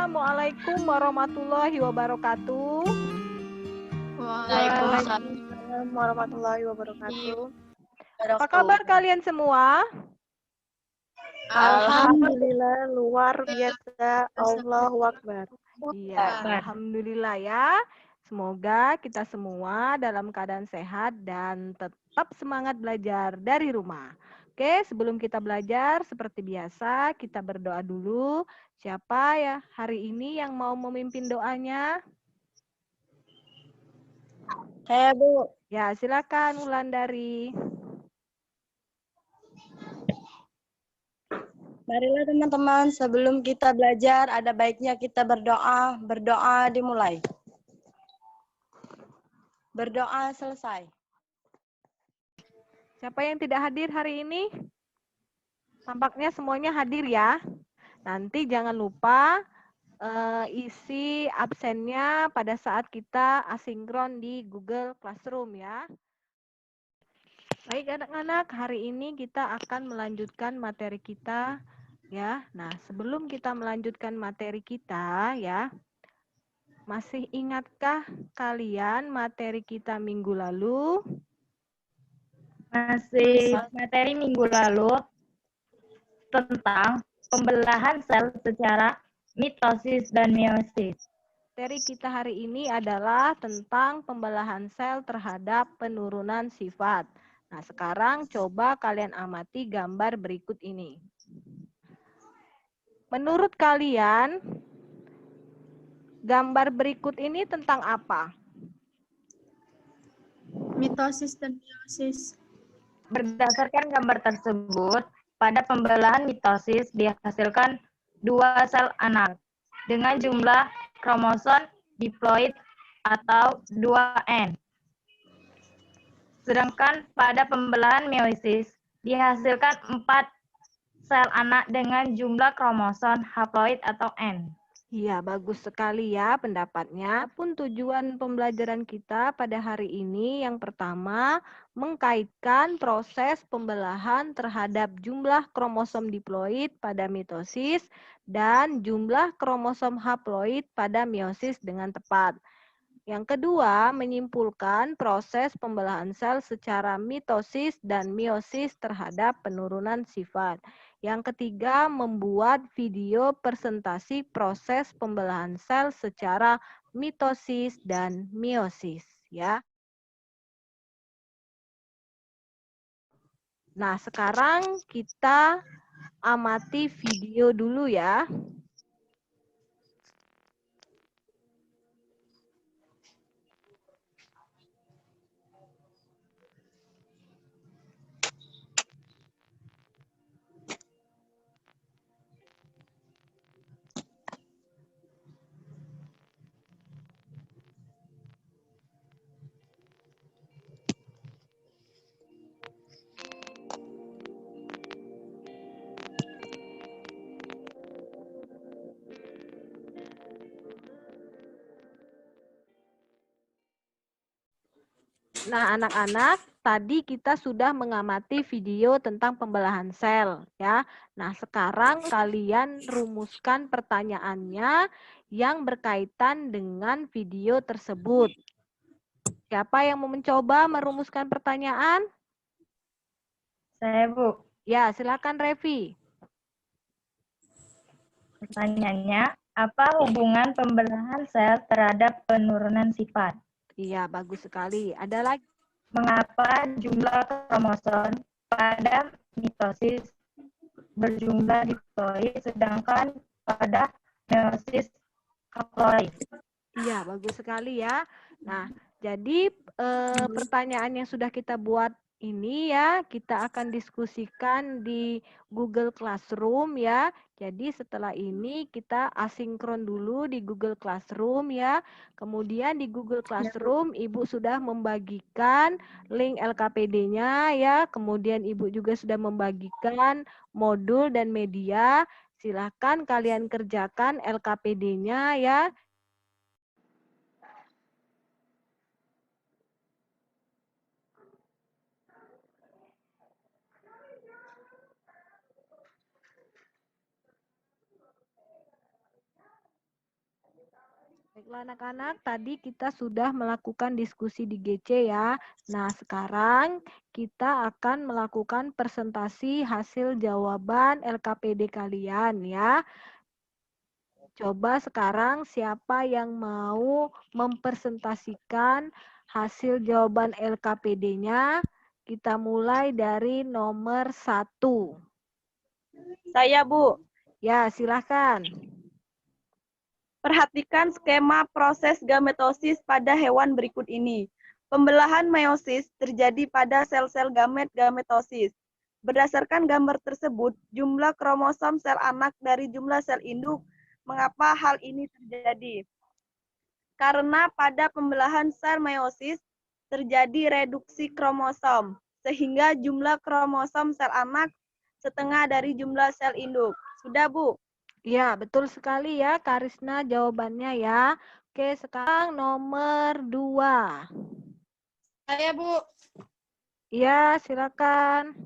Assalamualaikum warahmatullahi wabarakatuh. Waalaikumsalam warahmatullahi wabarakatuh. Apa kabar kalian semua? Alhamdulillah luar biasa. Allahu Akbar. Iya, alhamdulillah ya. Semoga kita semua dalam keadaan sehat dan tetap semangat belajar dari rumah. Oke, sebelum kita belajar seperti biasa, kita berdoa dulu. Siapa ya hari ini yang mau memimpin doanya? Saya Bu. Ya, silakan Wulandari. Marilah teman-teman, sebelum kita belajar ada baiknya kita berdoa. Berdoa dimulai. Berdoa selesai. Siapa yang tidak hadir hari ini? Tampaknya semuanya hadir ya. Nanti jangan lupa isi absennya pada saat kita asinkron di Google Classroom ya. Baik anak-anak, hari ini kita akan melanjutkan materi kita ya. Nah, sebelum kita melanjutkan materi kita ya, masih ingatkah kalian materi kita minggu lalu? Masih materi minggu lalu tentang pembelahan sel secara mitosis dan meiosis. Materi kita hari ini adalah tentang pembelahan sel terhadap penurunan sifat. Nah, sekarang coba kalian amati gambar berikut ini. Menurut kalian, gambar berikut ini tentang apa? Mitosis dan meiosis. Berdasarkan gambar tersebut, pada pembelahan mitosis dihasilkan dua sel anak dengan jumlah kromosom diploid atau 2N. Sedangkan pada pembelahan meiosis dihasilkan 4 sel anak dengan jumlah kromosom haploid atau N. Iya, bagus sekali ya pendapatnya. Pun tujuan pembelajaran kita pada hari ini yang pertama mengkaitkan proses pembelahan terhadap jumlah kromosom diploid pada mitosis dan jumlah kromosom haploid pada meiosis dengan tepat. Yang kedua, menyimpulkan proses pembelahan sel secara mitosis dan meiosis terhadap penurunan sifat. Yang ketiga, membuat video presentasi proses pembelahan sel secara mitosis dan meiosis, ya. Nah, sekarang kita amati video dulu ya. Nah, anak-anak, tadi kita sudah mengamati video tentang pembelahan sel, ya. Nah, sekarang kalian rumuskan pertanyaannya yang berkaitan dengan video tersebut. Siapa yang mau mencoba merumuskan pertanyaan? Saya, Bu. Ya, silakan Revi. Pertanyaannya, apa hubungan pembelahan sel terhadap penurunan sifat? Iya, bagus sekali. Ada lagi? Mengapa jumlah kromosom pada mitosis berjumlah diploid sedangkan pada meiosis haploid? Iya, bagus sekali ya. Nah, jadi pertanyaan yang sudah kita buat ini ya, kita akan diskusikan di Google Classroom ya. Jadi setelah ini kita asinkron dulu di Google Classroom ya. Kemudian di Google Classroom Ibu sudah membagikan link LKPD-nya ya. Kemudian Ibu juga sudah membagikan modul dan media. Silakan kalian kerjakan LKPD-nya ya. Baiklah anak-anak, tadi kita sudah melakukan diskusi di GC ya. Nah, sekarang kita akan melakukan presentasi hasil jawaban LKPD kalian ya. Coba sekarang siapa yang mau mempresentasikan hasil jawaban LKPD-nya? Kita mulai dari nomor 1. Saya, Bu. Ya, silahkan. Perhatikan skema proses gametosis pada hewan berikut ini. Pembelahan meiosis terjadi pada sel-sel gametosis. Berdasarkan gambar tersebut, jumlah kromosom sel anak dari jumlah sel induk. Mengapa hal ini terjadi? Karena pada pembelahan sel meiosis terjadi reduksi kromosom, sehingga jumlah kromosom sel anak setengah dari jumlah sel induk. Sudah, Bu? Ya, betul sekali ya, Karisna jawabannya ya. Oke, sekarang nomor 2. Saya, Bu. Ya, silakan.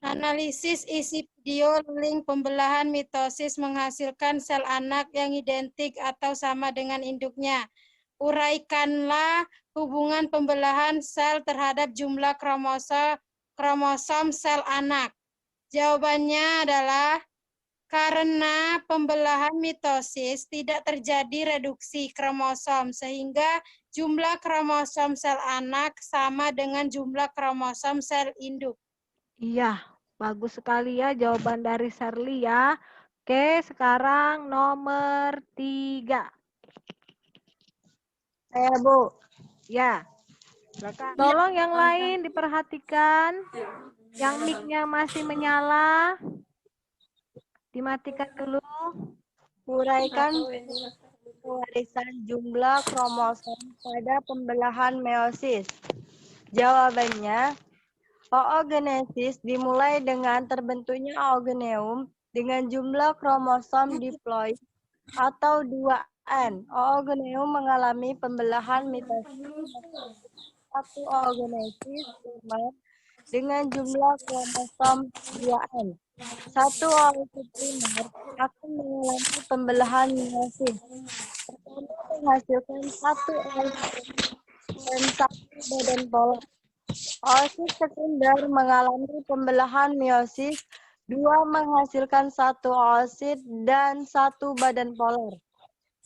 Analisis isi video link pembelahan mitosis menghasilkan sel anak yang identik atau sama dengan induknya. Uraikanlah hubungan pembelahan sel terhadap jumlah kromosom sel anak. Jawabannya adalah karena pembelahan mitosis tidak terjadi reduksi kromosom, sehingga jumlah kromosom sel anak sama dengan jumlah kromosom sel induk. Iya, bagus sekali ya jawaban dari Sherly ya. Oke, sekarang nomor 3. Saya, Bu. Ya, silakan. Tolong yang lain diperhatikan. Yang mic-nya masih menyala, dimatikan dulu. Uraikan pewarisan jumlah kromosom pada pembelahan meiosis. Jawabannya, oogenesis dimulai dengan terbentuknya oogeneum dengan jumlah kromosom diploid atau 2N. Oogeneum mengalami pembelahan mitosis. Satu oogenesis primer dengan jumlah kromosom 2N. Satu oogenesis primer akan mengalami pembelahan meiosis. Pertama menghasilkan satu oogenesis dan satu badan polar. Oosit sekunder mengalami pembelahan meiosis, 2 menghasilkan satu oosit dan satu badan polar.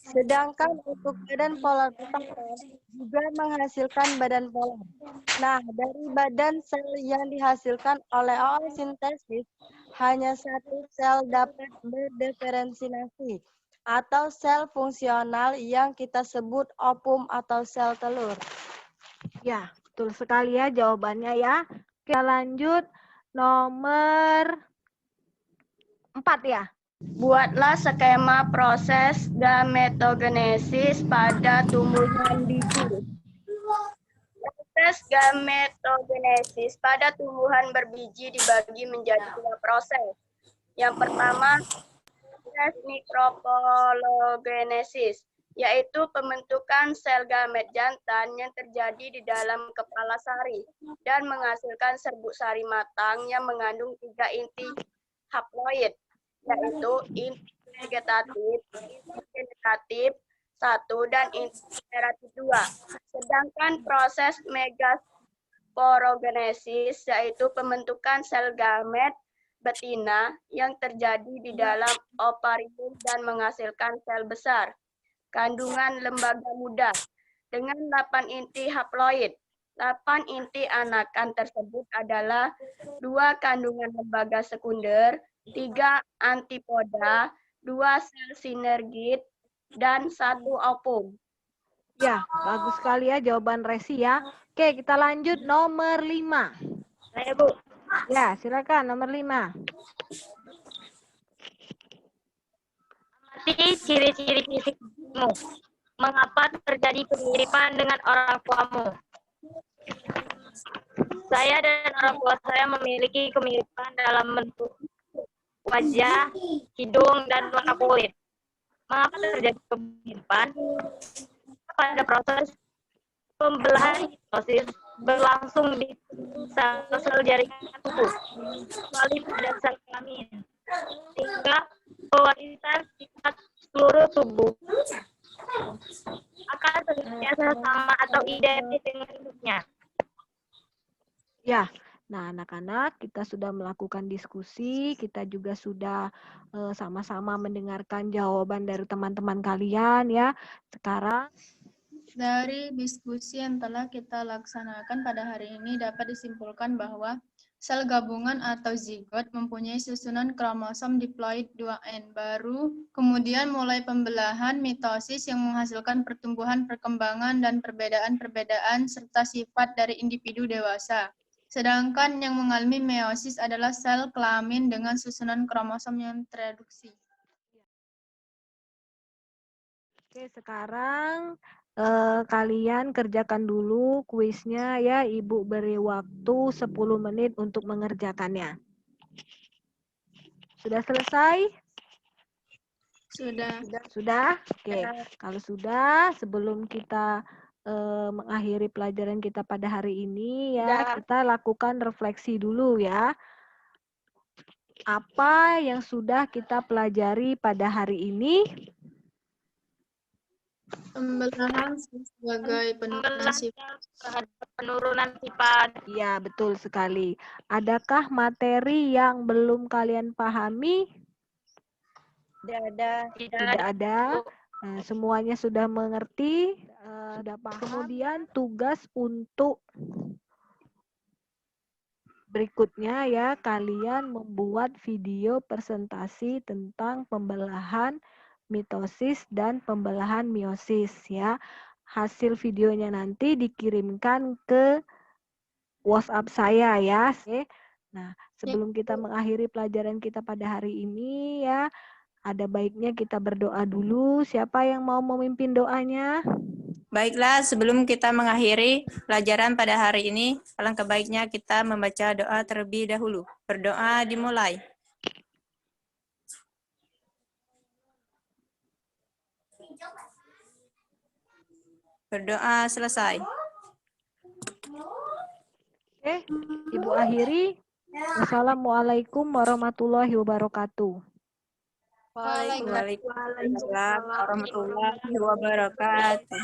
Sedangkan untuk badan polar pertama juga menghasilkan badan polar. Nah, dari badan sel yang dihasilkan oleh oosintesis, hanya satu sel dapat berdiferensiasi atau sel fungsional yang kita sebut ovum atau sel telur. Ya, betul sekali ya jawabannya ya. Kita lanjut nomor 4 ya. Buatlah skema proses gametogenesis pada tumbuhan biji. Proses gametogenesis pada tumbuhan berbiji dibagi menjadi 2 proses. Yang pertama, proses mikropologenesis, yaitu pembentukan sel gamet jantan yang terjadi di dalam kepala sari dan menghasilkan serbuk sari matang yang mengandung 3 inti haploid, yaitu inti vegetatif, inti generatif 1, dan inti generatif 2. Sedangkan proses megasporogenesis, yaitu pembentukan sel gamet betina yang terjadi di dalam ovarium dan menghasilkan sel besar kandungan lembaga muda dengan 8 inti haploid. 8 inti anakan tersebut adalah 2 kandungan lembaga sekunder, 3 antipoda, 2 sel sinergit, dan 1 ovum. Ya, bagus sekali ya jawaban Resi ya. Oke, kita lanjut nomor 5. Saya, Bu. Ya, silakan nomor 5. Amati ciri-ciri fisikmu. Mengapa terjadi kemiripan dengan orang tuamu? Saya dan orang tua saya memiliki kemiripan dalam bentuk wajah, hidung, dan warna kulit. Mengapa terjadi kemiripan? Pada proses pembelahan mitosis berlangsung di sel-sel jaringan tubuh, kecuali pada sel kelamin, sehingga pewarisan sifat seluruh tubuh. akan senantiasa sama atau identik dengan induknya. Ya, nah anak-anak kita sudah melakukan diskusi, kita juga sudah sama-sama mendengarkan jawaban dari teman-teman kalian ya. Sekarang Dari diskusi yang telah kita laksanakan pada hari ini dapat disimpulkan bahwa sel gabungan atau zigot mempunyai susunan kromosom diploid 2N baru, kemudian mulai pembelahan mitosis yang menghasilkan pertumbuhan, perkembangan, dan perbedaan-perbedaan serta sifat dari individu dewasa. Sedangkan yang mengalami meiosis adalah sel kelamin dengan susunan kromosom yang tereduksi. Oke, sekarang kalian kerjakan dulu kuisnya ya. Ibu beri waktu 10 menit untuk mengerjakannya. Sudah selesai? Sudah. Sudah? Oke. Kalau sudah, sebelum kita mengakhiri pelajaran kita pada hari ini ya, kita lakukan refleksi dulu ya. Apa yang sudah kita pelajari pada hari ini? Pembelahan sebagai penurunan sifat. Penurunan sifat. Iya, betul sekali. Adakah materi yang belum kalian pahami? Tidak ada. Semuanya sudah mengerti, sudah paham. Kemudian tugas untuk berikutnya ya, kalian membuat video presentasi tentang pembelahan mitosis dan pembelahan meiosis ya. Hasil videonya nanti dikirimkan ke WhatsApp saya ya. Oke. Nah, sebelum kita mengakhiri pelajaran kita pada hari ini ya, ada baiknya kita berdoa dulu. Siapa yang mau memimpin doanya? Baiklah, sebelum kita mengakhiri pelajaran pada hari ini, alangkah baiknya kita membaca doa terlebih dahulu. Berdoa dimulai. Berdoa selesai. Oke, Ibu akhiri. Wassalamualaikum warahmatullahi wabarakatuh. Waalaikumsalam warahmatullahi wabarakatuh.